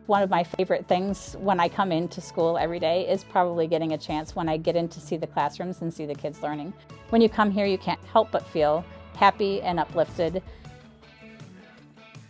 One of my favorite things when I come into school every day is probably getting a chance when I get in to see the classrooms and see the kids learning. When you come here, you can't help but feel happy and uplifted.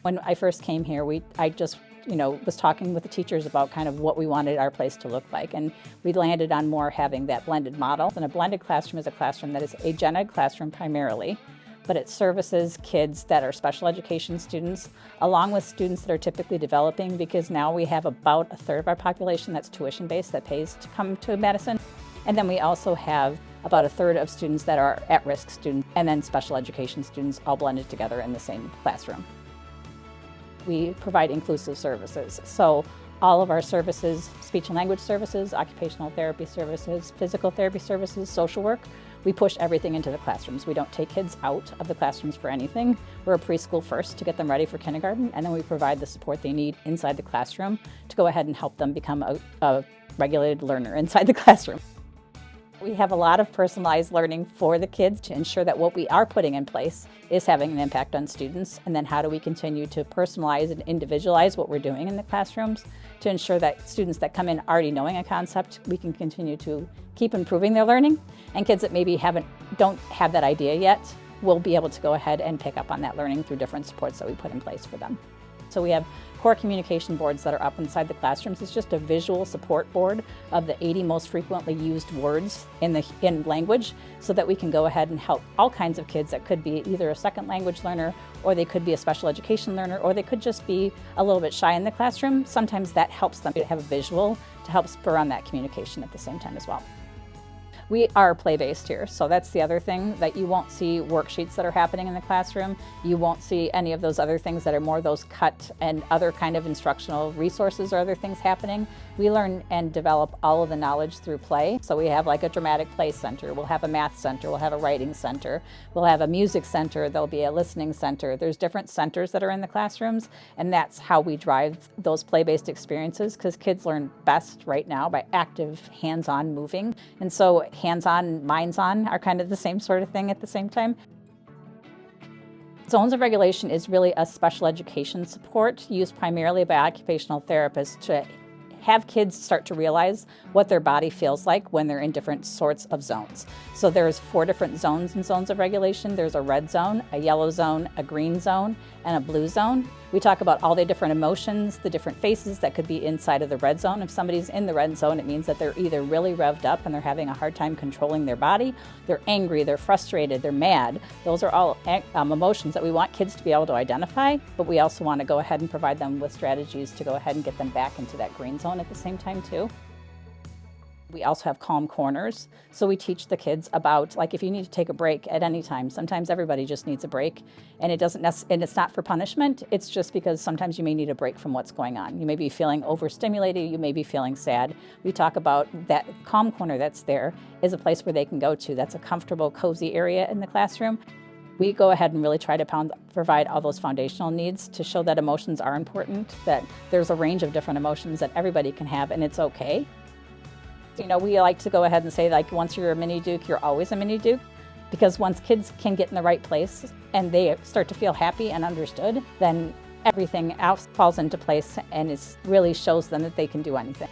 When I first came here, I just was talking with the teachers about kind of what we wanted our place to look like, and we landed on more having that blended model. And a blended classroom is a classroom that is a gen ed classroom primarily, but it services kids that are special education students, along with students that are typically developing, because now we have about a third of our population that's tuition-based that pays to come to Madison. And then we also have about a third of students that are at-risk students, and then special education students all blended together in the same classroom. We provide inclusive services. So all of our services, speech and language services, occupational therapy services, physical therapy services, social work, we push everything into the classrooms. We don't take kids out of the classrooms for anything. We're a preschool first to get them ready for kindergarten, and then we provide the support they need inside the classroom to go ahead and help them become a regulated learner inside the classroom. We have a lot of personalized learning for the kids to ensure that what we are putting in place is having an impact on students, and then how do we continue to personalize and individualize what we're doing in the classrooms to ensure that students that come in already knowing a concept, we can continue to keep improving their learning, and kids that maybe don't have that idea yet will be able to go ahead and pick up on that learning through different supports that we put in place for them. So we have core communication boards that are up inside the classrooms. It's just a visual support board of the 80 most frequently used words in language, so that we can go ahead and help all kinds of kids that could be either a second language learner, or they could be a special education learner, or they could just be a little bit shy in the classroom. Sometimes that helps them to have a visual to help spur on that communication at the same time as well. We are play-based here, so that's the other thing, that you won't see worksheets that are happening in the classroom. You won't see any of those other things that are more those cut and other kind of instructional resources or other things happening. We learn and develop all of the knowledge through play. So we have like a dramatic play center, we'll have a math center, we'll have a writing center, we'll have a music center, there'll be a listening center. There's different centers that are in the classrooms, and that's how we drive those play-based experiences, because kids learn best right now by active, hands-on moving. And so hands-on, minds-on are kind of the same sort of thing at the same time. Zones of regulation is really a special education support used primarily by occupational therapists to have kids start to realize what their body feels like when they're in different sorts of zones. So there's 4 different zones in zones of regulation. There's a red zone, a yellow zone, a green zone, and a blue zone. We talk about all the different emotions, the different faces that could be inside of the red zone. If somebody's in the red zone, it means that they're either really revved up and they're having a hard time controlling their body, they're angry, they're frustrated, they're mad. Those are all emotions that we want kids to be able to identify, but we also want to go ahead and provide them with strategies to go ahead and get them back into that green zone at the same time too. We also have calm corners. So we teach the kids about, like, if you need to take a break at any time, sometimes everybody just needs a break, and it's not for punishment. It's just because sometimes you may need a break from what's going on. You may be feeling overstimulated, you may be feeling sad. We talk about that calm corner that's there is a place where they can go to. That's a comfortable, cozy area in the classroom. We go ahead and really try to provide all those foundational needs to show that emotions are important, that there's a range of different emotions that everybody can have, and it's okay. We like to go ahead and say, like, once you're a mini Duke, you're always a mini Duke, because once kids can get in the right place and they start to feel happy and understood, then everything else falls into place, and it really shows them that they can do anything.